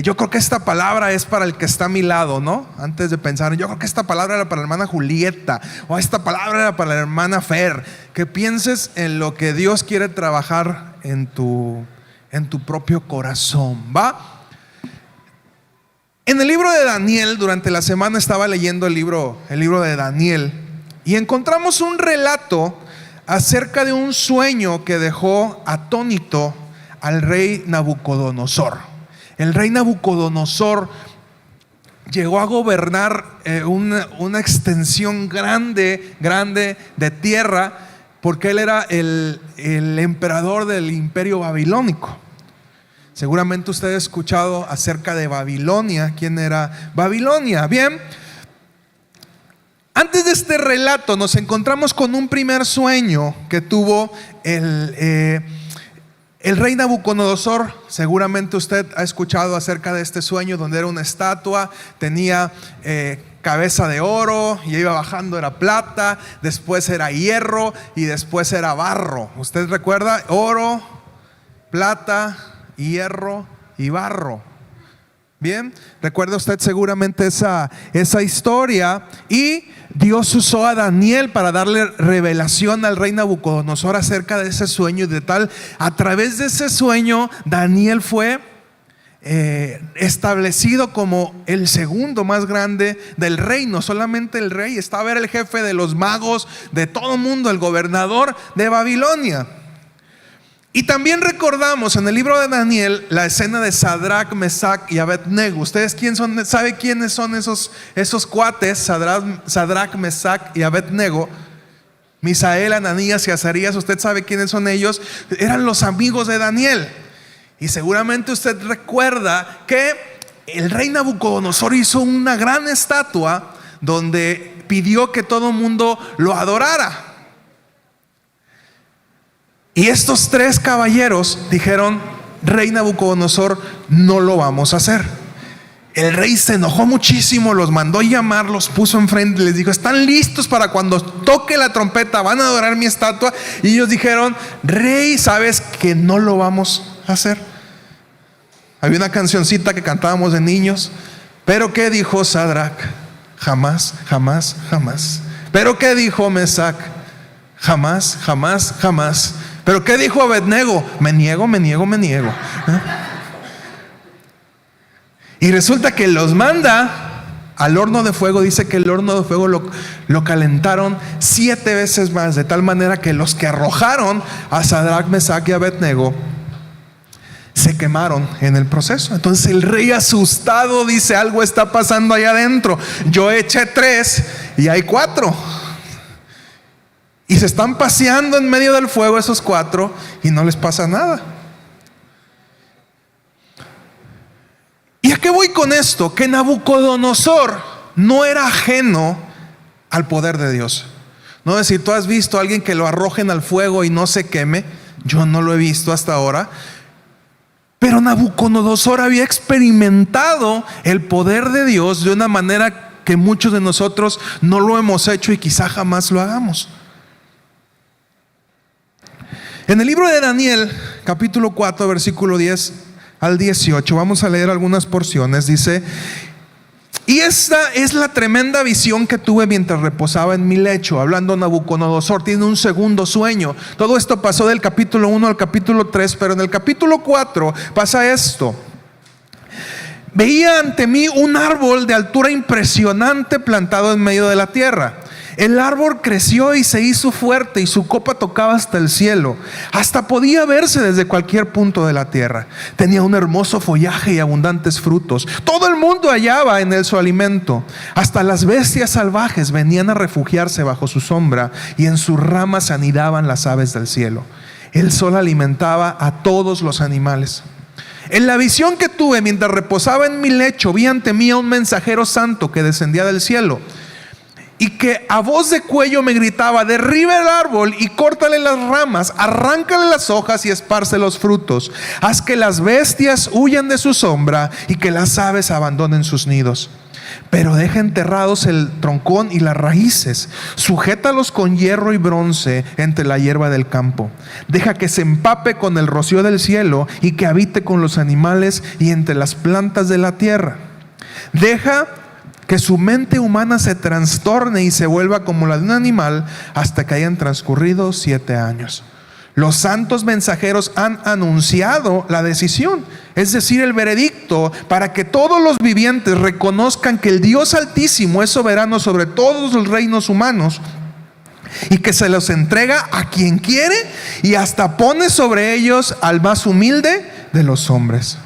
yo creo que esta palabra es para el que está a mi lado, ¿no? Antes de pensar, yo creo que esta palabra era para la hermana Julieta, o esta palabra era para la hermana Fer. Que pienses en lo que Dios quiere trabajar en tu propio corazón, ¿va? En el libro de Daniel, durante la semana estaba leyendo el libro de Daniel, y encontramos un relato acerca de un sueño que dejó atónito al rey Nabucodonosor. El rey Nabucodonosor llegó a gobernar una extensión grande de tierra, porque él era el emperador del imperio babilónico. Seguramente usted ha escuchado acerca de Babilonia. ¿Quién era Babilonia? Bien, antes de este relato nos encontramos con un primer sueño que tuvo el rey Nabucodonosor. Seguramente usted ha escuchado acerca de este sueño, donde era una estatua, tenía cabeza de oro, y iba bajando, era plata, después era hierro y después era barro. ¿Usted recuerda? Oro, plata, hierro y barro. Bien, recuerda usted seguramente esa historia. Y Dios usó a Daniel para darle revelación al rey Nabucodonosor acerca de ese sueño, y de tal, a través de ese sueño, Daniel fue establecido como el segundo más grande del reino. Solamente el rey estaba, era el jefe de los magos, de todo el mundo, el gobernador de Babilonia. Y también recordamos en el libro de Daniel la escena de Sadrach, Mesach y Abednego. ¿Ustedes saben quiénes son esos cuates? Sadrach, Mesach y Abednego, Misael, Ananías y Azarías. ¿Usted sabe quiénes son ellos? Eran los amigos de Daniel. Y seguramente usted recuerda que el rey Nabucodonosor hizo una gran estatua donde pidió que todo el mundo lo adorara. Y estos tres caballeros dijeron: rey Nabucodonosor, no lo vamos a hacer. El rey se enojó muchísimo, los mandó llamar, los puso enfrente y les dijo: ¿están listos para cuando toque la trompeta van a adorar mi estatua? Y ellos dijeron: rey, sabes que no lo vamos a hacer. Había una cancioncita que cantábamos de niños. Pero ¿qué dijo Sadrach? Jamás, jamás, jamás. Pero ¿qué dijo Mesach? Jamás, jamás, jamás. Pero ¿qué dijo Abednego? Me niego, me niego, me niego. Y resulta que los manda al horno de fuego. Dice que el horno de fuego lo calentaron 7 veces más, de tal manera que los que arrojaron a Sadrach, Mesach y Abednego se quemaron en el proceso. Entonces el rey, asustado, dice: algo está pasando allá adentro. Yo eché 3 y hay 4. Y se están paseando en medio del fuego esos 4 y no les pasa nada. ¿Y a qué voy con esto? Que Nabucodonosor no era ajeno al poder de Dios. No es decir, tú has visto a alguien que lo arrojen al fuego y no se queme. Yo no lo he visto hasta ahora. Pero Nabucodonosor había experimentado el poder de Dios de una manera que muchos de nosotros no lo hemos hecho y quizá jamás lo hagamos. En el libro de Daniel, capítulo 4, versículo 10 al 18, vamos a leer algunas porciones. Dice: y esta es la tremenda visión que tuve mientras reposaba en mi lecho. Hablando Nabucodonosor, tiene un segundo sueño. Todo esto pasó del capítulo 1 al capítulo 3, pero en el capítulo 4 pasa esto: veía ante mí un árbol de altura impresionante plantado en medio de la tierra. El árbol creció y se hizo fuerte, y su copa tocaba hasta el cielo, hasta podía verse desde cualquier punto de la tierra. Tenía un hermoso follaje y abundantes frutos. Todo el mundo hallaba en él su alimento. Hasta las bestias salvajes venían a refugiarse bajo su sombra, y en sus ramas anidaban las aves del cielo. El sol alimentaba a todos los animales. En la visión que tuve mientras reposaba en mi lecho, vi ante mí a un mensajero santo que descendía del cielo, y que a voz de cuello me gritaba: derriba el árbol y córtale las ramas, arráncale las hojas y esparce los frutos. Haz que las bestias huyan de su sombra y que las aves abandonen sus nidos. Pero deja enterrados el troncón y las raíces. Sujétalos con hierro y bronce entre la hierba del campo. Deja que se empape con el rocío del cielo y que habite con los animales y entre las plantas de la tierra. Deja que su mente humana se trastorne y se vuelva como la de un animal hasta que hayan transcurrido 7 años. Los santos mensajeros han anunciado la decisión, es decir, el veredicto, para que todos los vivientes reconozcan que el Dios Altísimo es soberano sobre todos los reinos humanos y que se los entrega a quien quiere y hasta pone sobre ellos al más humilde de los hombres.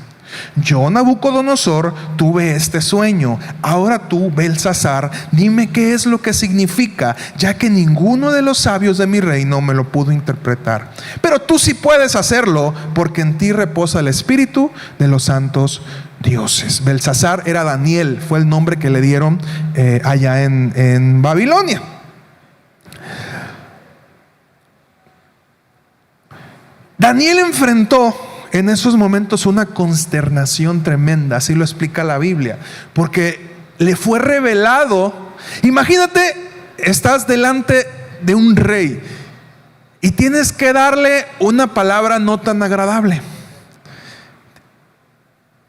Yo, Nabucodonosor, tuve este sueño. Ahora tú, Belsasar, dime qué es lo que significa, ya que ninguno de los sabios de mi reino me lo pudo interpretar. Pero tú sí puedes hacerlo, porque en ti reposa el espíritu de los santos dioses. Belsasar era Daniel, fue el nombre que le dieron allá en Babilonia. Daniel enfrentó en esos momentos una consternación tremenda, así lo explica la Biblia, porque le fue revelado. Imagínate, estás delante de un rey y tienes que darle una palabra no tan agradable.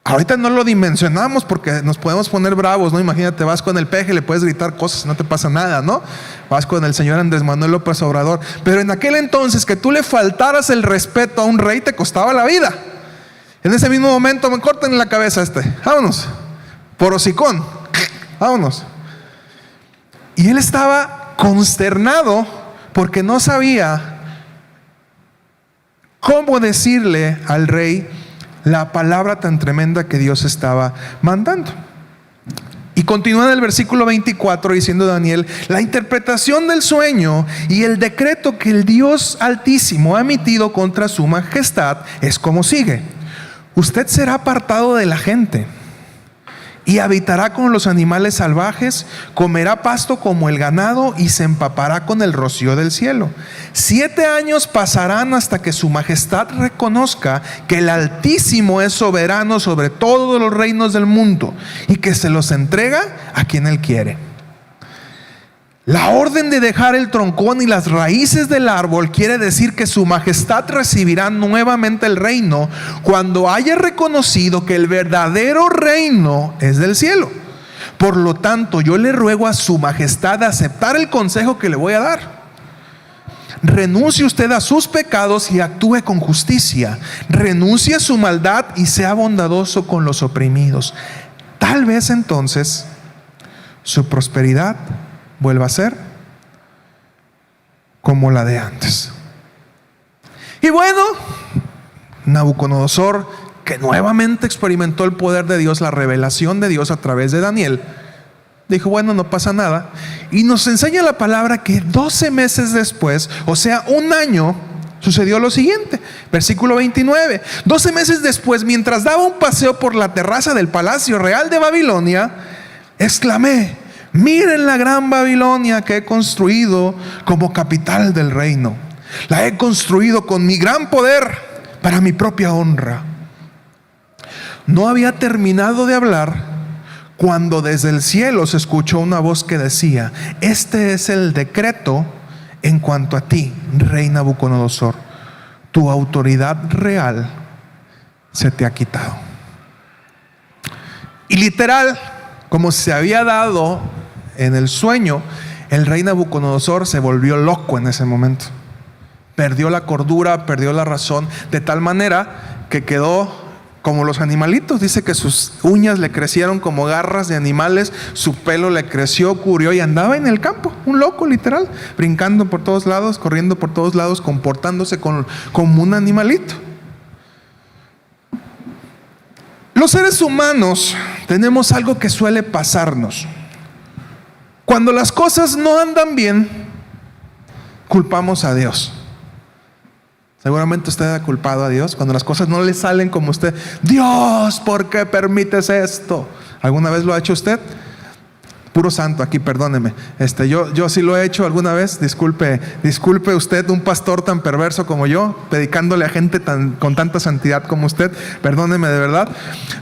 Ahorita no lo dimensionamos porque nos podemos poner bravos, ¿no? Imagínate, vas con el peje, le puedes gritar cosas, no te pasa nada, ¿no? Vas con el señor Andrés Manuel López Obrador. Pero en aquel entonces, que tú le faltaras el respeto a un rey te costaba la vida. En ese mismo momento, me cortan la cabeza vámonos, por hocicón, vámonos. Y él estaba consternado porque no sabía cómo decirle al rey la palabra tan tremenda que Dios estaba mandando. Y continúa en el versículo 24 diciendo Daniel: la interpretación del sueño y el decreto que el Dios Altísimo ha emitido contra su majestad es como sigue: usted será apartado de la gente y habitará con los animales salvajes, comerá pasto como el ganado y se empapará con el rocío del cielo. 7 años pasarán hasta que su majestad reconozca que el Altísimo es soberano sobre todos los reinos del mundo y que se los entrega a quien él quiere. La orden de dejar el troncón y las raíces del árbol quiere decir que su majestad recibirá nuevamente el reino cuando haya reconocido que el verdadero reino es del cielo. Por lo tanto, yo le ruego a su majestad aceptar el consejo que le voy a dar. Renuncie usted a sus pecados y actúe con justicia. Renuncie a su maldad y sea bondadoso con los oprimidos. Tal vez entonces su prosperidad vuelva a ser como la de antes. Y bueno, Nabucodonosor, que nuevamente experimentó el poder de Dios, la revelación de Dios a través de Daniel, dijo: bueno, no pasa nada. Y nos enseña la palabra que 12 meses después, o sea, 1 año, sucedió lo siguiente. Versículo 29. 12 meses después, mientras daba un paseo por la terraza del palacio real de Babilonia, exclamé: miren la gran Babilonia que he construido como capital del reino. La he construido con mi gran poder para mi propia honra. No había terminado de hablar cuando desde el cielo se escuchó una voz que decía: este es el decreto en cuanto a ti, rey Nabucodonosor. Tu autoridad real se te ha quitado. Y literal, como se había dado en el sueño, el rey Nabucodonosor se volvió loco en ese momento. Perdió la cordura, perdió la razón, de tal manera que quedó como los animalitos. Dice que sus uñas le crecieron como garras de animales, su pelo le creció, cubrió y andaba en el campo, un loco literal, brincando por todos lados, corriendo por todos lados, comportándose como un animalito. Los seres humanos tenemos algo que suele pasarnos. Cuando las cosas no andan bien, culpamos a Dios. Seguramente usted ha culpado a Dios cuando las cosas no le salen como usted. Dios, ¿por qué permites esto? ¿Alguna vez lo ha hecho usted? Puro santo aquí, perdóneme. Yo sí lo he hecho alguna vez. Disculpe usted, un pastor tan perverso como yo, predicándole a gente con tanta santidad como usted. Perdóneme de verdad.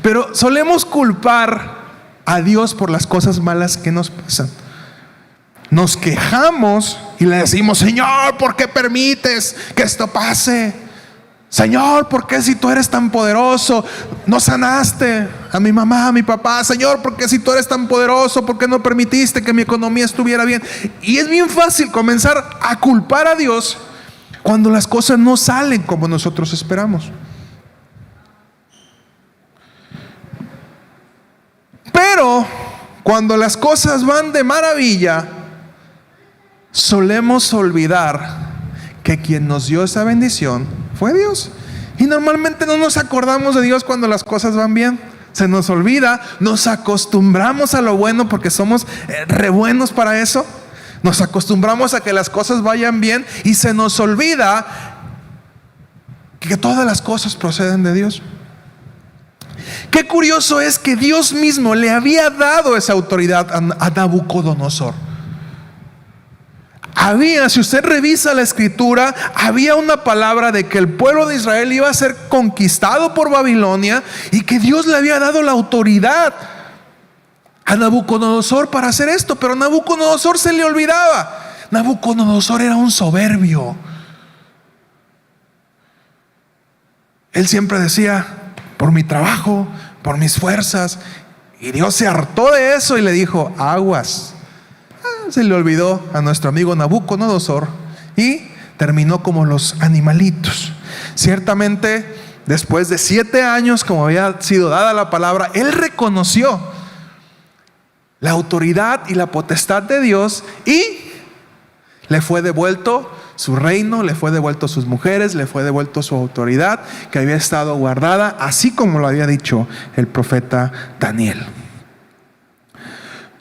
Pero solemos culpar a Dios por las cosas malas que nos pasan. Nos quejamos y le decimos: Señor, ¿por qué permites que esto pase? Señor, ¿por qué si tú eres tan poderoso no sanaste a mi mamá, a mi papá? Señor, ¿por qué si tú eres tan poderoso, por qué no permitiste que mi economía estuviera bien? Y es bien fácil comenzar a culpar a Dios cuando las cosas no salen como nosotros esperamos. Pero cuando las cosas van de maravilla, solemos olvidar que quien nos dio esa bendición fue Dios. Y normalmente no nos acordamos de Dios cuando las cosas van bien. Se nos olvida, nos acostumbramos a lo bueno porque somos re buenos para eso. Nos acostumbramos a que las cosas vayan bien y se nos olvida que todas las cosas proceden de Dios. Qué curioso es que Dios mismo le había dado esa autoridad a Nabucodonosor. Si usted revisa la escritura, había una palabra de que el pueblo de Israel iba a ser conquistado por Babilonia y que Dios le había dado la autoridad a Nabucodonosor para hacer esto. Pero a Nabucodonosor se le olvidaba. Nabucodonosor era un soberbio. Él siempre decía: por mi trabajo, por mis fuerzas. Y Dios se hartó de eso y le dijo: aguas. Se le olvidó a nuestro amigo Nabucodonosor y terminó como los animalitos. Ciertamente, después de 7 años, como había sido dada la palabra, él reconoció la autoridad y la potestad de Dios y le fue devuelto su reino, le fue devuelto sus mujeres, le fue devuelto su autoridad que había estado guardada, así como lo había dicho el profeta Daniel.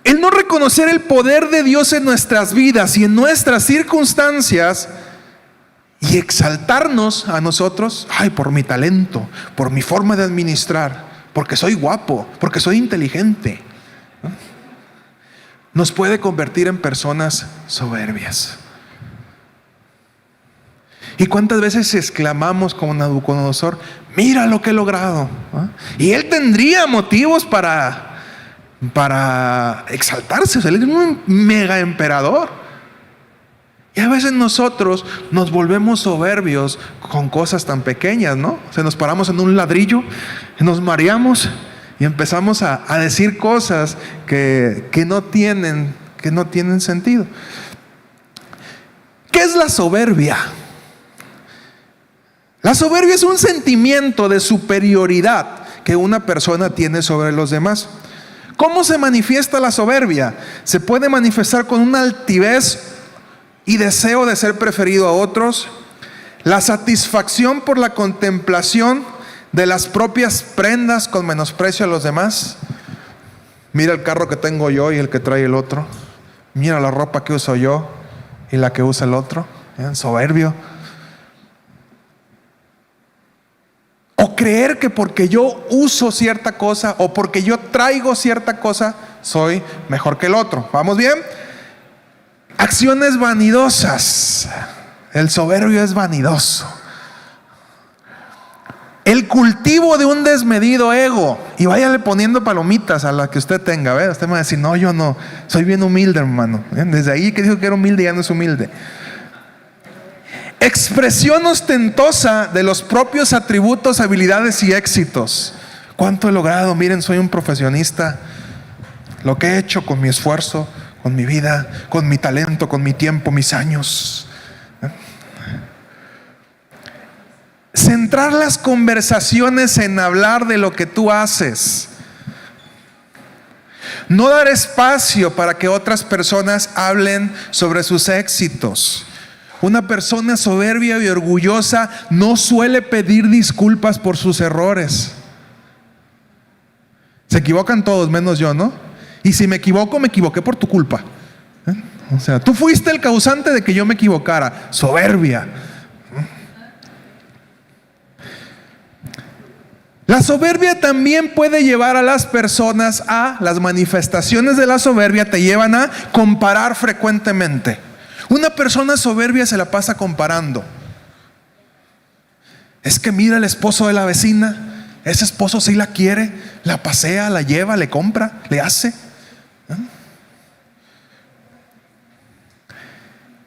El no reconocer el poder de Dios en nuestras vidas y en nuestras circunstancias y exaltarnos a nosotros: ay, por mi talento, por mi forma de administrar, porque soy guapo, porque soy inteligente, nos puede convertir en personas soberbias. ¿Y cuántas veces exclamamos como Nabucodonosor: mira lo que he logrado? Y él tendría motivos para exaltarse. Él es un mega emperador. Y a veces nosotros nos volvemos soberbios con cosas tan pequeñas, ¿no? Nos paramos en un ladrillo, nos mareamos y empezamos a decir cosas que no tienen sentido. ¿Qué es la soberbia? La soberbia es un sentimiento de superioridad que una persona tiene sobre los demás. ¿Cómo se manifiesta la soberbia? Se puede manifestar con una altivez y deseo de ser preferido a otros, la satisfacción por la contemplación de las propias prendas con menosprecio a los demás. Mira el carro que tengo yo y el que trae el otro. Mira la ropa que uso yo y la que usa el otro. Soberbio. O creer que porque yo uso cierta cosa o porque yo traigo cierta cosa, soy mejor que el otro. ¿Vamos bien? Acciones vanidosas. El soberbio es vanidoso. El cultivo de un desmedido ego. Y váyale poniendo palomitas a la que usted tenga. ¿Ve? Usted me va a decir: no, yo no, soy bien humilde, hermano. Desde ahí que dijo que era humilde, ya no es humilde. Expresión ostentosa de los propios atributos, habilidades y éxitos. ¿Cuánto he logrado? Miren, soy un profesionista. Lo que he hecho con mi esfuerzo, con mi vida, con mi talento, con mi tiempo, mis años. Centrar las conversaciones en hablar de lo que tú haces. No dar espacio para que otras personas hablen sobre sus éxitos. Una persona soberbia y orgullosa no suele pedir disculpas por sus errores. Se equivocan todos menos yo, ¿no? Y si me equivoco, me equivoqué por tu culpa. O sea, tú fuiste el causante de que yo me equivocara. Soberbia. La soberbia también puede llevar a las personas las manifestaciones de la soberbia te llevan a comparar frecuentemente. Una persona soberbia se la pasa comparando. Es que mira el esposo de la vecina, ese esposo sí la quiere, la pasea, la lleva, le compra, le hace.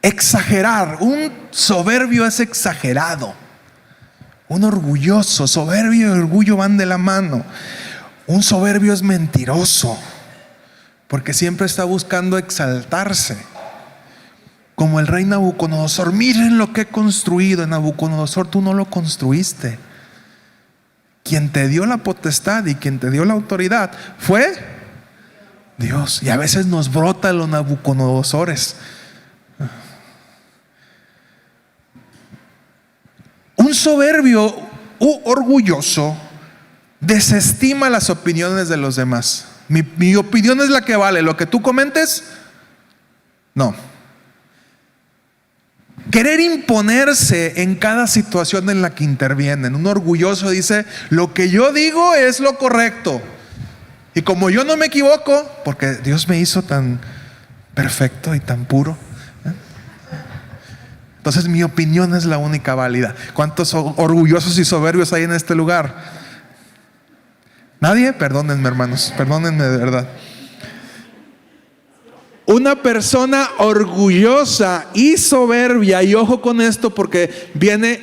Exagerar. Un soberbio es exagerado. Un orgulloso, soberbio y orgullo van de la mano. Un soberbio es mentiroso, porque siempre está buscando exaltarse. Como el rey Nabucodonosor. Miren lo que he construido. Nabucodonosor, tú no lo construiste. Quien te dio la potestad y quien te dio la autoridad fue Dios. Y a veces nos brotan los Nabucodonosores. Un soberbio u orgulloso desestima las opiniones de los demás. Mi opinión es la que vale. Lo que tú comentes, no. Querer imponerse en cada situación en la que intervienen. Un orgulloso dice: lo que yo digo es lo correcto, y como yo no me equivoco, porque Dios me hizo tan perfecto y tan puro, entonces mi opinión es la única válida. ¿Cuántos orgullosos y soberbios hay en este lugar? ¿Nadie? Perdónenme, hermanos, perdónenme de verdad. Una persona orgullosa y soberbia, y ojo con esto porque viene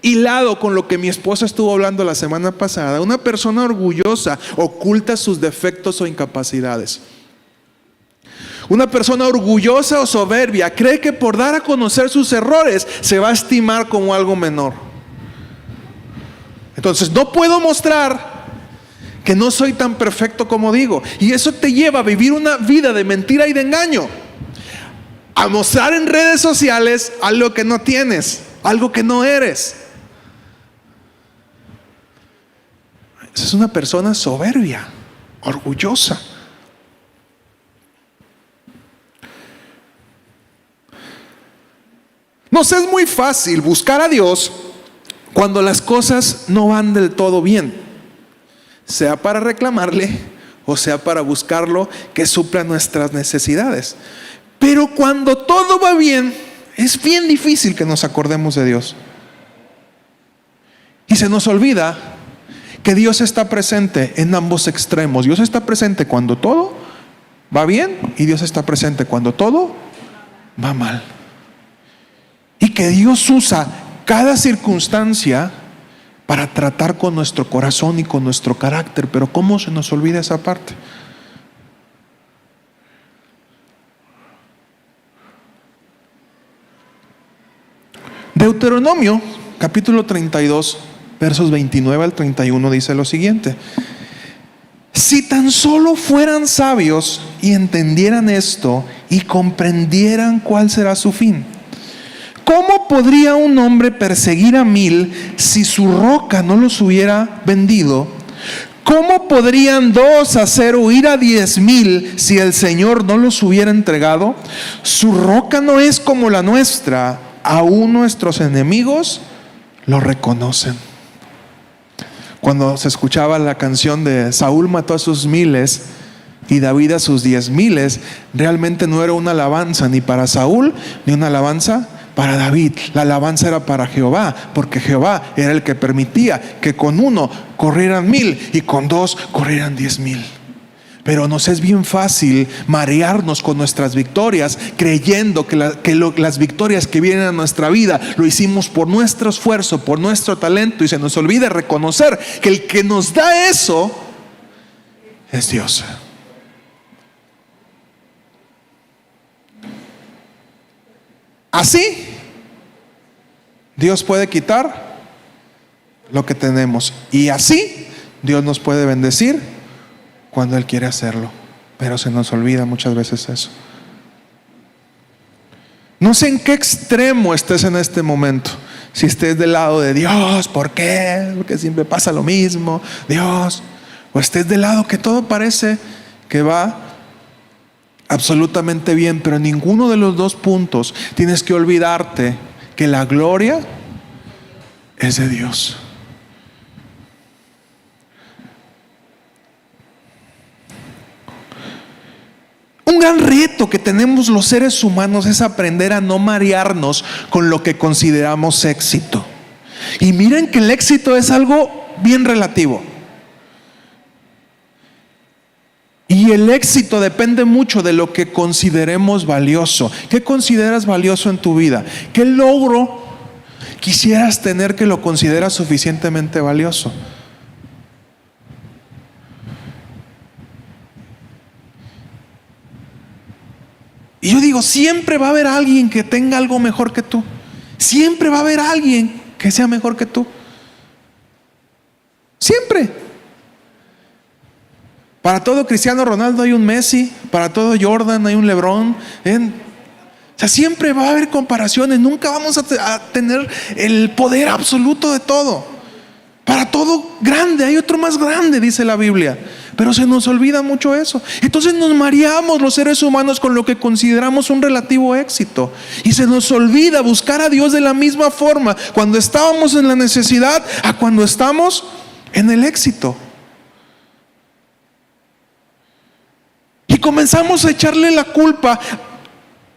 hilado con lo que mi esposa estuvo hablando la semana pasada. Una persona orgullosa oculta sus defectos o incapacidades. Una persona orgullosa o soberbia cree que por dar a conocer sus errores se va a estimar como algo menor. Entonces no puedo mostrar que no soy tan perfecto como digo, y eso te lleva a vivir una vida de mentira y de engaño, a mostrar en redes sociales algo que no tienes, algo que no eres. Esa es una persona soberbia, orgullosa. Nos es muy fácil buscar a Dios cuando las cosas no van del todo bien, sea para reclamarle o sea para buscarlo que supla nuestras necesidades. Pero cuando todo va bien, es bien difícil que nos acordemos de Dios. Y se nos olvida que Dios está presente en ambos extremos. Dios está presente cuando todo va bien, y Dios está presente cuando todo va mal. Y que Dios usa cada circunstancia para tratar con nuestro corazón y con nuestro carácter. Pero ¿cómo se nos olvida esa parte? Deuteronomio capítulo 32 versos 29 al 31 dice lo siguiente: si tan solo fueran sabios y entendieran esto y comprendieran cuál será su fin. ¿Cómo podría un hombre perseguir a 1000 si su roca no los hubiera vendido? ¿Cómo podrían 2 hacer huir a 10,000 si el Señor no los hubiera entregado? Su roca no es como la nuestra, aún nuestros enemigos lo reconocen. Cuando se escuchaba la canción de Saúl mató a sus 1000 y David a sus 10,000, realmente no era una alabanza ni para Saúl ni una alabanza para David. La alabanza era para Jehová, porque Jehová era el que permitía que con 1 corrieran 1000 y con 2 corrieran 10,000. Pero nos es bien fácil marearnos con nuestras victorias, creyendo que las victorias que vienen a nuestra vida lo hicimos por nuestro esfuerzo, por nuestro talento, y se nos olvida reconocer que el que nos da eso es Dios. Así, Dios puede quitar lo que tenemos, y así Dios nos puede bendecir cuando Él quiere hacerlo. Pero se nos olvida muchas veces eso. No sé en qué extremo estés en este momento. Si estés del lado de Dios, ¿por qué? Porque siempre pasa lo mismo, Dios. O estés del lado que todo parece que va absolutamente bien, pero en ninguno de los dos puntos tienes que olvidarte que la gloria es de Dios. Un gran reto que tenemos los seres humanos es aprender a no marearnos con lo que consideramos éxito. Y miren que el éxito es algo bien relativo. Y el éxito depende mucho de lo que consideremos valioso. ¿Qué consideras valioso en tu vida? ¿Qué logro quisieras tener que lo consideras suficientemente valioso? Y yo digo, siempre va a haber alguien que tenga algo mejor que tú. Siempre va a haber alguien que sea mejor que tú. Siempre. Para todo Cristiano Ronaldo hay un Messi, para todo Jordan hay un LeBron. O sea, siempre va a haber comparaciones, nunca vamos a tener el poder absoluto de todo. Para todo grande hay otro más grande, dice la Biblia. Pero se nos olvida mucho eso. Entonces nos mareamos los seres humanos con lo que consideramos un relativo éxito. Y se nos olvida buscar a Dios de la misma forma cuando estábamos en la necesidad a cuando estamos en el éxito. Y comenzamos a echarle la culpa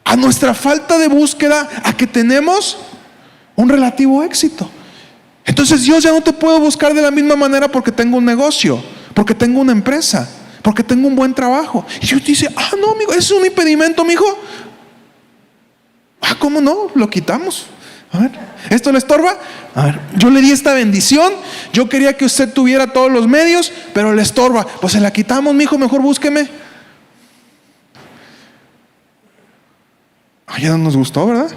a nuestra falta de búsqueda, a que tenemos un relativo éxito. Entonces Dios, ya no te puedo buscar de la misma manera porque tengo un negocio, porque tengo una empresa, porque tengo un buen trabajo. Y Dios dice, no, amigo, ¿es un impedimento, amigo? ¿Cómo no? Lo quitamos. A ver, ¿esto le estorba? A ver, yo le di esta bendición, yo quería que usted tuviera todos los medios, pero le estorba. Pues se la quitamos, mijo, mejor búsqueme. Ya no nos gustó, ¿verdad?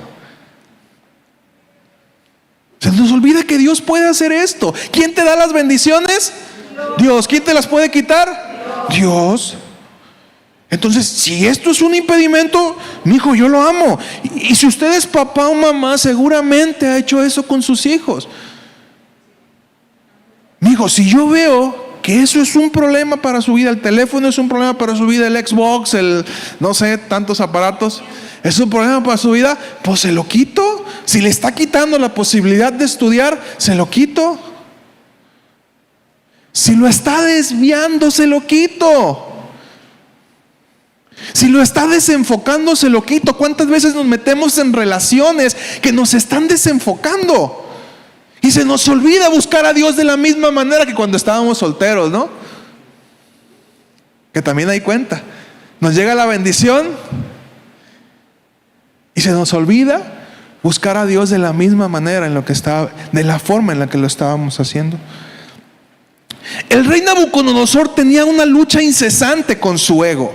Se nos olvida que Dios puede hacer esto. ¿Quién te da las bendiciones? Dios. ¿Quién te las puede quitar? Dios. Entonces, si esto es un impedimento, mijo, yo lo amo. Y si usted es papá o mamá, seguramente ha hecho eso con sus hijos. Mijo, si yo veo que eso es un problema para su vida, el teléfono es un problema para su vida, el Xbox, no sé, tantos aparatos, es un problema para su vida, pues se lo quito. Si le está quitando la posibilidad de estudiar, se lo quito. Si lo está desviando, se lo quito. Si lo está desenfocando, se lo quito. ¿Cuántas veces nos metemos en relaciones que nos están desenfocando? Y se nos olvida buscar a Dios de la misma manera que cuando estábamos solteros, ¿no? Que también hay cuenta. Nos llega la bendición y se nos olvida buscar a Dios de la misma manera de la forma en la que lo estábamos haciendo. El rey Nabucodonosor tenía una lucha incesante con su ego.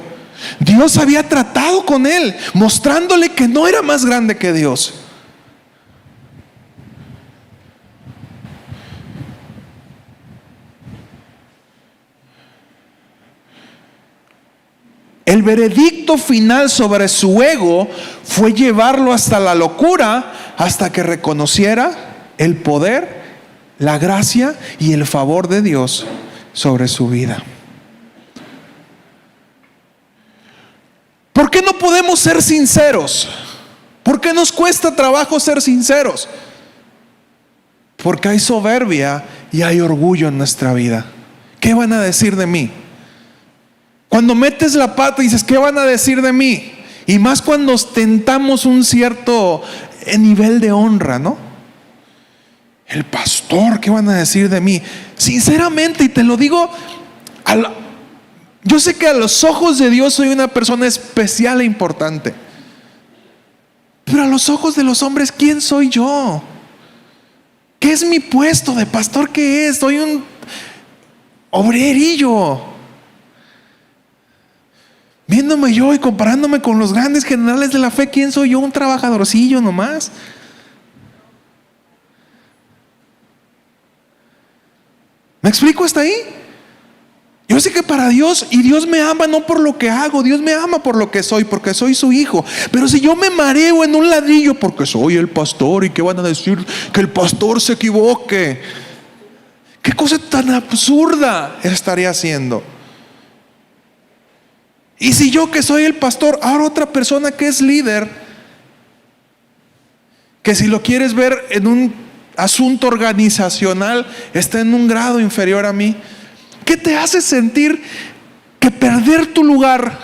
Dios había tratado con él, mostrándole que no era más grande que Dios. El veredicto final sobre su ego fue llevarlo hasta la locura, hasta que reconociera el poder, la gracia y el favor de Dios sobre su vida. ¿Por qué no podemos ser sinceros? ¿Por qué nos cuesta trabajo ser sinceros? Porque hay soberbia y hay orgullo en nuestra vida. ¿Qué van a decir de mí? Cuando metes la pata y dices, ¿qué van a decir de mí? Y más cuando ostentamos un cierto nivel de honra, ¿no? El pastor, ¿qué van a decir de mí? Sinceramente, y te lo digo, yo sé que a los ojos de Dios soy una persona especial e importante. Pero a los ojos de los hombres, ¿quién soy yo? ¿Qué es mi puesto de pastor? ¿Qué es? Soy un obrerillo. Viéndome yo y comparándome con los grandes generales de la fe, ¿quién soy yo? Un trabajadorcillo nomás. ¿Me explico hasta ahí? Yo sé que para Dios, y Dios me ama no por lo que hago, Dios me ama por lo que soy, porque soy su hijo. Pero si yo me mareo en un ladrillo porque soy el pastor, ¿y qué van a decir? Que el pastor se equivoque. ¿Qué cosa tan absurda estaría haciendo? Y si yo, que soy el pastor, ahora otra persona que es líder, que si lo quieres ver en un asunto organizacional, está en un grado inferior a mí, ¿qué te hace sentir que perder tu lugar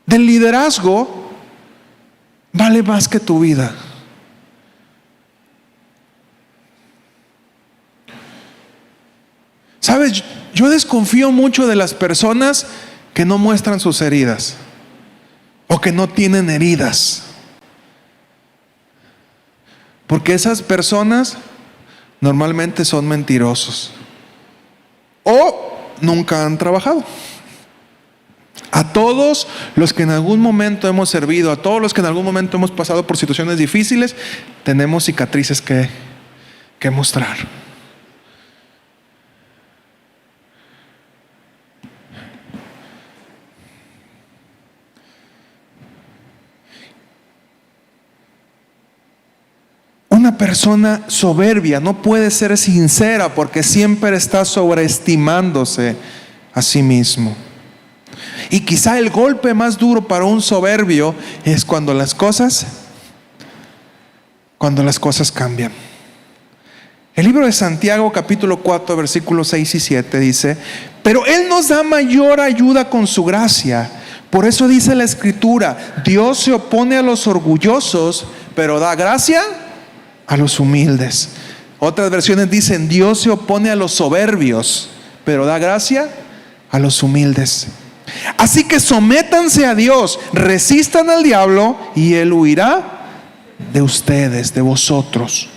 del liderazgo vale más que tu vida? ¿Sabes? Yo desconfío mucho de las personas que no muestran sus heridas o que no tienen heridas. Porque esas personas normalmente son mentirosos o nunca han trabajado. A todos los que en algún momento hemos servido, a todos los que en algún momento hemos pasado por situaciones difíciles, tenemos cicatrices que mostrar. Una persona soberbia no puede ser sincera porque siempre está sobreestimándose a sí mismo. Y quizá el golpe más duro para un soberbio es cuando las cosas cambian. El libro de Santiago capítulo 4 versículos 6 y 7 dice: pero Él nos da mayor ayuda con su gracia. Por eso dice la Escritura: Dios se opone a los orgullosos, pero da gracia a los humildes. Otras versiones dicen: Dios se opone a los soberbios, pero da gracia a los humildes. Así que sométanse a Dios, resistan al diablo y Él huirá de ustedes, de vosotros.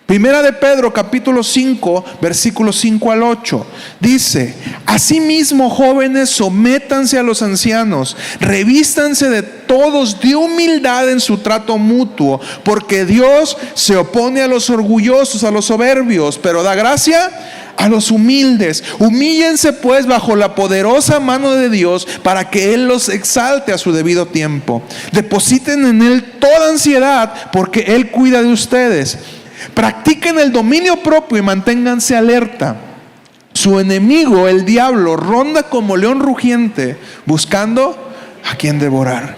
Primera de Pedro capítulo 5 versículos 5 al 8 dice: asimismo, jóvenes, sométanse a los ancianos, revístanse de todos de humildad en su trato mutuo, porque Dios se opone a los orgullosos, a los soberbios, pero da gracia a los humildes. Humíllense pues bajo la poderosa mano de Dios, para que Él los exalte a su debido tiempo. Depositen en Él toda ansiedad, porque Él cuida de ustedes. Practiquen el dominio propio y manténganse alerta. Su enemigo, el diablo, ronda como león rugiente, buscando a quien devorar.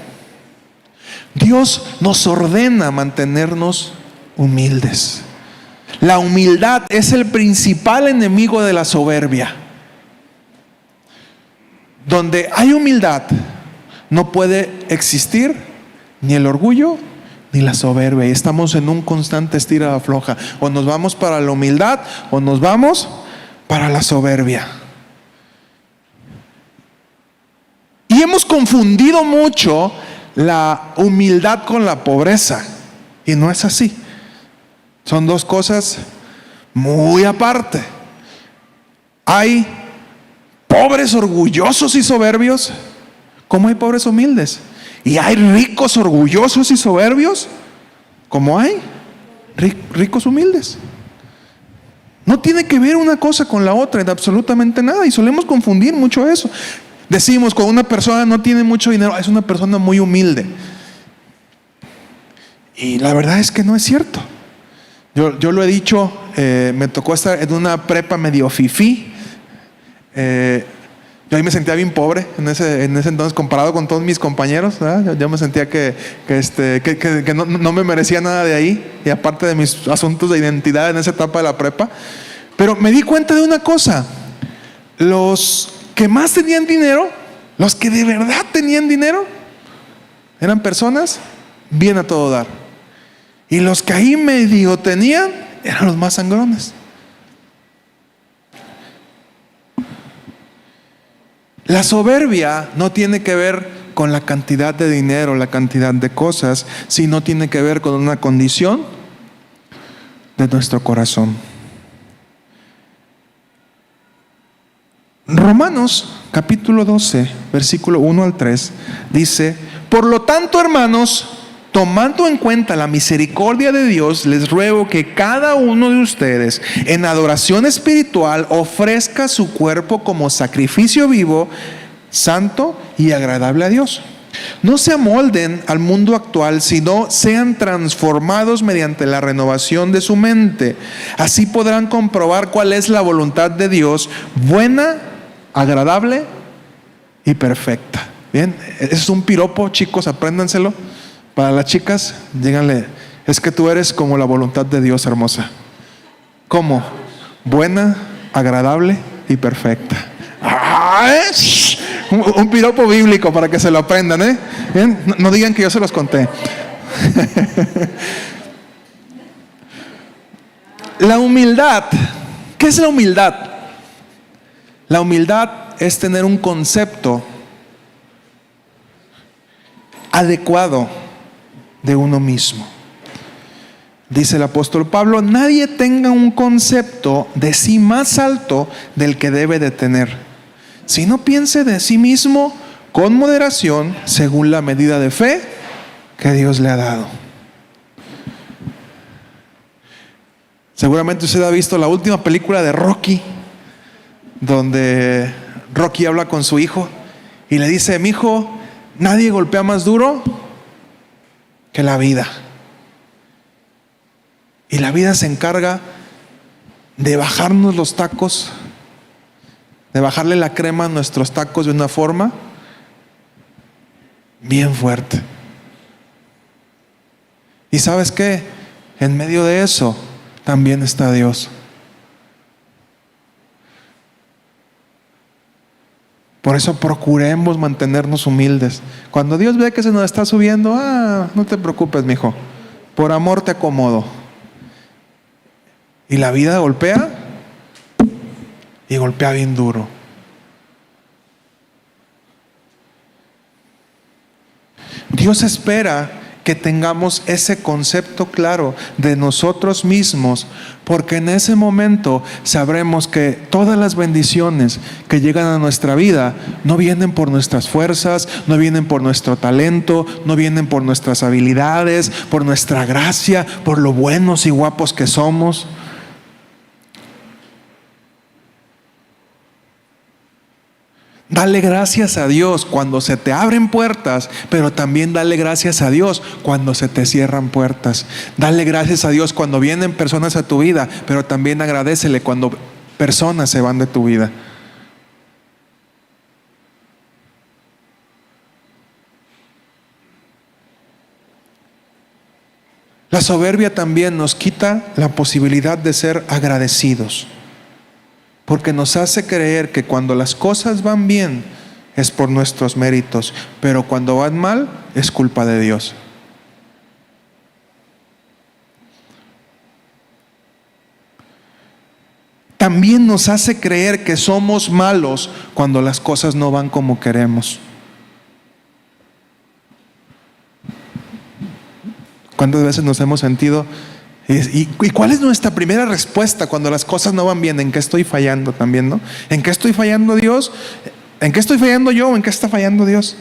Dios nos ordena mantenernos humildes. La humildad es el principal enemigo de la soberbia. Donde hay humildad, no puede existir ni el orgullo ni la soberbia. Y estamos en un constante estira afloja. O nos vamos para la humildad o nos vamos para la soberbia. Y hemos confundido mucho la humildad con la pobreza. Y no es así. Son dos cosas muy aparte. Hay pobres orgullosos y soberbios, como hay pobres humildes. Y hay ricos orgullosos y soberbios, como hay ricos humildes. No tiene que ver una cosa con la otra en absolutamente nada. Y solemos confundir mucho eso. Decimos, cuando una persona no tiene mucho dinero, es una persona muy humilde. Y la verdad es que no es cierto. Yo lo he dicho, me tocó estar en una prepa medio fifí. Yo ahí me sentía bien pobre en ese entonces, comparado con todos mis compañeros, ¿verdad? Yo me sentía que no me merecía nada de ahí, y aparte de mis asuntos de identidad en esa etapa de la prepa. Pero me di cuenta de una cosa: los que más tenían dinero, los que de verdad tenían dinero, eran personas bien a todo dar. Y los que ahí medio tenían eran los más sangrones. La soberbia no tiene que ver con la cantidad de dinero, la cantidad de cosas, sino tiene que ver con una condición de nuestro corazón. Romanos capítulo 12, versículo 1 al 3 dice: por lo tanto, hermanos, tomando en cuenta la misericordia de Dios, les ruego que cada uno de ustedes, en adoración espiritual, ofrezca su cuerpo como sacrificio vivo, santo y agradable a Dios. No se amolden al mundo actual, sino sean transformados mediante la renovación de su mente. Así podrán comprobar cuál es la voluntad de Dios, buena, agradable y perfecta. Bien, es un piropo, chicos, apréndanselo. Para las chicas, díganle: es que tú eres como la voluntad de Dios, hermosa. ¿Cómo? Buena, agradable y perfecta. Un piropo bíblico para que se lo aprendan, ¿eh? ¿Bien? No digan que yo se los conté. La humildad. ¿Qué es la humildad? La humildad es tener un concepto adecuado de uno mismo. Dice el apóstol Pablo: nadie tenga un concepto de sí más alto del que debe de tener, sino piense de sí mismo con moderación, según la medida de fe que Dios le ha dado. Seguramente usted ha visto la última película de Rocky, donde Rocky habla con su hijo y le dice: mi hijo, nadie golpea más duro que la vida. Y la vida se encarga de bajarnos los tacos, de bajarle la crema a nuestros tacos de una forma bien fuerte. ¿Y sabes qué? En medio de eso también está Dios. Por eso procuremos mantenernos humildes. Cuando Dios ve que se nos está subiendo, no te preocupes, mijo, por amor te acomodo. Y la vida golpea, y golpea bien duro. Dios espera que tengamos ese concepto claro de nosotros mismos, porque en ese momento sabremos que todas las bendiciones que llegan a nuestra vida no vienen por nuestras fuerzas, no vienen por nuestro talento, no vienen por nuestras habilidades, por nuestra gracia, por lo buenos y guapos que somos. Dale gracias a Dios cuando se te abren puertas, pero también dale gracias a Dios cuando se te cierran puertas. Dale gracias a Dios cuando vienen personas a tu vida, pero también agradécele cuando personas se van de tu vida. La soberbia también nos quita la posibilidad de ser agradecidos, porque nos hace creer que cuando las cosas van bien es por nuestros méritos, pero cuando van mal es culpa de Dios. También nos hace creer que somos malos cuando las cosas no van como queremos. ¿Cuántas veces nos hemos sentido? ¿Y cuál es nuestra primera respuesta cuando las cosas no van bien? ¿En qué estoy fallando también, no? ¿En qué estoy fallando Dios? ¿En qué estoy fallando yo o en qué está fallando Dios?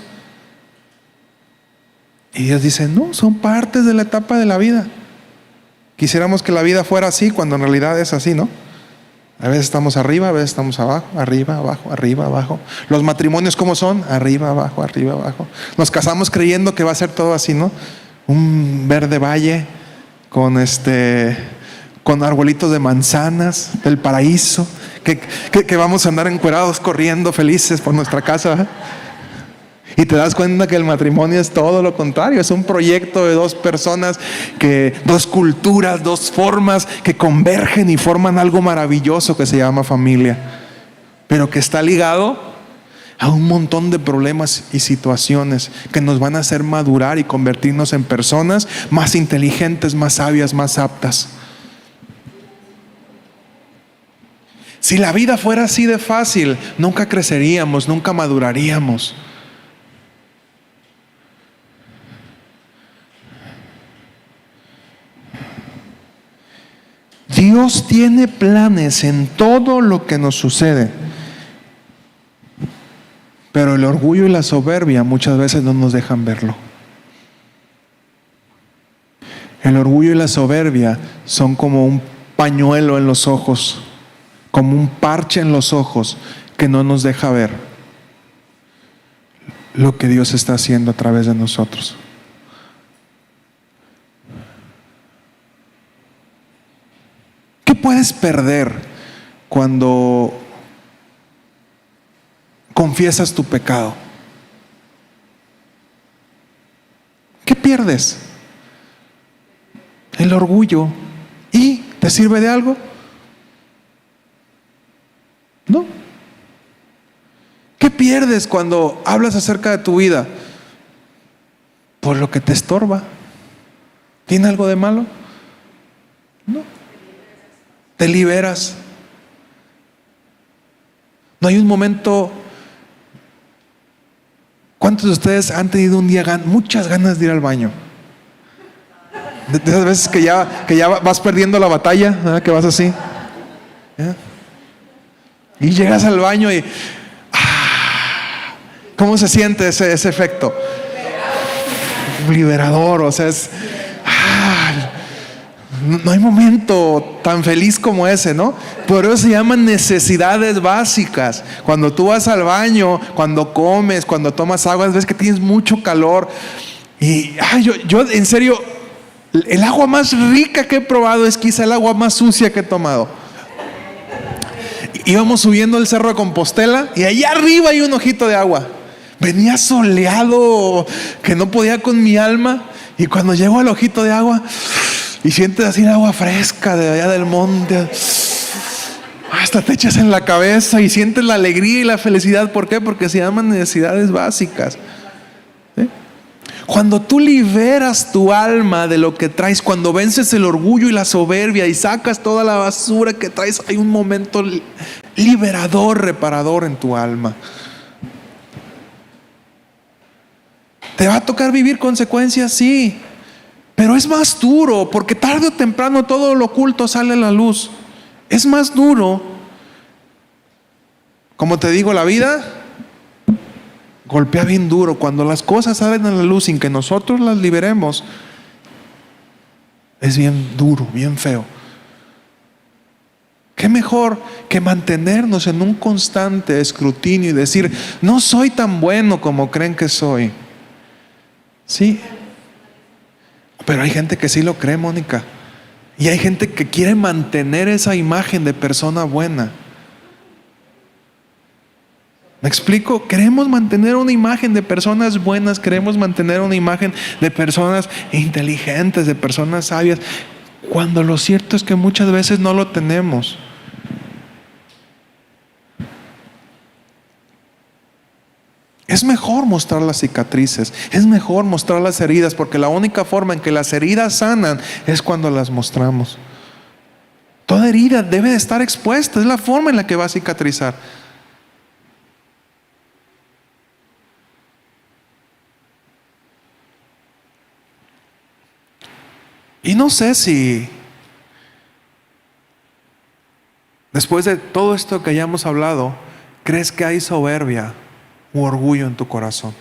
Y Dios dice: no, son partes de la etapa de la vida. Quisiéramos que la vida fuera así, cuando en realidad es así, ¿no? A veces estamos arriba, a veces estamos abajo, arriba, abajo, arriba, abajo. Los matrimonios, ¿cómo son? Arriba, abajo, arriba, abajo. Nos casamos creyendo que va a ser todo así, ¿no? Un verde valle con arbolitos de manzanas del paraíso, que vamos a andar encuerados corriendo felices por nuestra casa. Y te das cuenta que el matrimonio es todo lo contrario, es un proyecto de dos personas, dos culturas, dos formas que convergen y forman algo maravilloso que se llama familia, pero que está ligado a un montón de problemas y situaciones que nos van a hacer madurar y convertirnos en personas más inteligentes, más sabias, más aptas. Si la vida fuera así de fácil, nunca creceríamos, nunca maduraríamos. Dios tiene planes en todo lo que nos sucede, pero el orgullo y la soberbia muchas veces no nos dejan verlo. El orgullo y la soberbia son como un pañuelo en los ojos, como un parche en los ojos que no nos deja ver lo que Dios está haciendo a través de nosotros. ¿Qué puedes perder cuando confiesas tu pecado? ¿Qué pierdes? El orgullo. ¿Y te sirve de algo? No. ¿Qué pierdes cuando hablas acerca de tu vida? Por lo que te estorba. ¿Tiene algo de malo? No. Te liberas. No hay un momento ¿Cuántos de ustedes han tenido un día muchas ganas de ir al baño? De esas veces que ya vas perdiendo la batalla, ¿verdad? Que vas así. ¿Ya? Y llegas al baño y ¿cómo se siente ese efecto? Liberador, o sea, no hay momento tan feliz como ese, ¿no? Por eso se llaman necesidades básicas. Cuando tú vas al baño, cuando comes, cuando tomas agua, ves que tienes mucho calor. Y yo en serio, el agua más rica que he probado es quizá el agua más sucia que he tomado. Íbamos subiendo el cerro de Compostela y allá arriba hay un ojito de agua. Venía soleado que no podía con mi alma. Y cuando llego al ojito de agua y sientes así el agua fresca de allá del monte, hasta te echas en la cabeza y sientes la alegría y la felicidad. ¿Por qué? Porque se llaman necesidades básicas. ¿Sí? Cuando tú liberas tu alma de lo que traes, cuando vences el orgullo y la soberbia y sacas toda la basura que traes, hay un momento liberador, reparador en tu alma. ¿Te va a tocar vivir consecuencias? Sí, pero es más duro, porque tarde o temprano todo lo oculto sale a la luz. Es más duro. Como te digo, la vida golpea bien duro. Cuando las cosas salen a la luz sin que nosotros las liberemos, es bien duro, bien feo. ¿Qué mejor que mantenernos en un constante escrutinio y decir, no soy tan bueno como creen que soy? Sí, pero hay gente que sí lo cree, Mónica. Y hay gente que quiere mantener esa imagen de persona buena. ¿Me explico? Queremos mantener una imagen de personas buenas, queremos mantener una imagen de personas inteligentes, de personas sabias, cuando lo cierto es que muchas veces no lo tenemos. Es mejor mostrar las cicatrices, es mejor mostrar las heridas, porque la única forma en que las heridas sanan es cuando las mostramos. Toda herida debe de estar expuesta, es la forma en la que va a cicatrizar. Y no sé si después de todo esto que hayamos hablado, crees que hay soberbia u orgullo en tu corazón.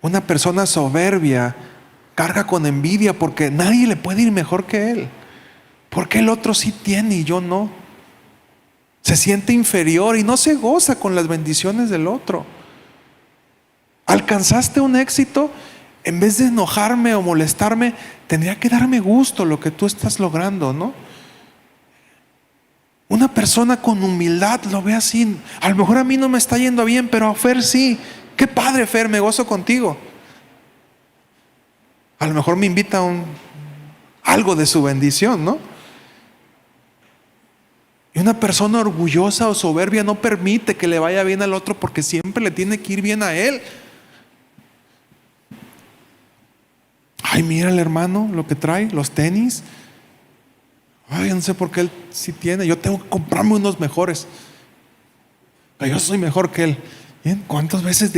Una persona soberbia carga con envidia porque nadie le puede ir mejor que él. Porque el otro sí tiene y yo no. Se siente inferior y no se goza con las bendiciones del otro. Alcanzaste un éxito, en vez de enojarme o molestarme, tendría que darme gusto lo que tú estás logrando, ¿no? Una persona con humildad lo ve así. A lo mejor a mí no me está yendo bien, pero a Fer sí. Qué padre, Fer, me gozo contigo. A lo mejor me invita a algo de su bendición, ¿no? Y una persona orgullosa o soberbia no permite que le vaya bien al otro porque siempre le tiene que ir bien a él. Ay, mira el hermano lo que trae, los tenis. Ay, no sé por qué él sí tiene. Yo tengo que comprarme unos mejores. Pero yo soy mejor que él. ¿Bien? ¿Cuántas veces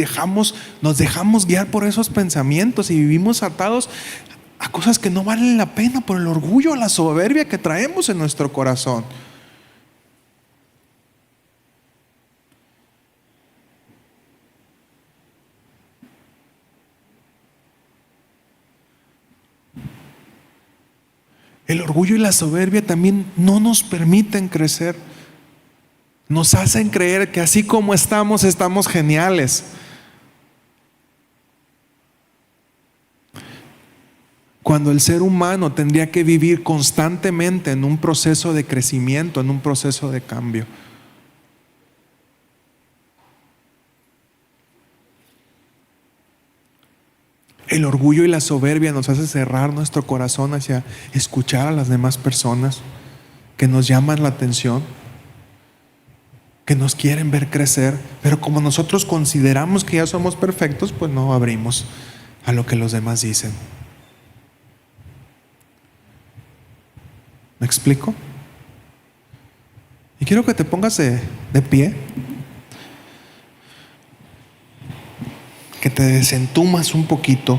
nos dejamos guiar por esos pensamientos y vivimos atados a cosas que no valen la pena por el orgullo, la soberbia que traemos en nuestro corazón? El orgullo y la soberbia también no nos permiten crecer. Nos hacen creer que así como estamos geniales. Cuando el ser humano tendría que vivir constantemente en un proceso de crecimiento, en un proceso de cambio. El orgullo y la soberbia nos hace cerrar nuestro corazón hacia escuchar a las demás personas que nos llaman la atención, que nos quieren ver crecer, pero como nosotros consideramos que ya somos perfectos, pues no abrimos a lo que los demás dicen. ¿Me explico? Y quiero que te pongas de pie. te desentumas un poquito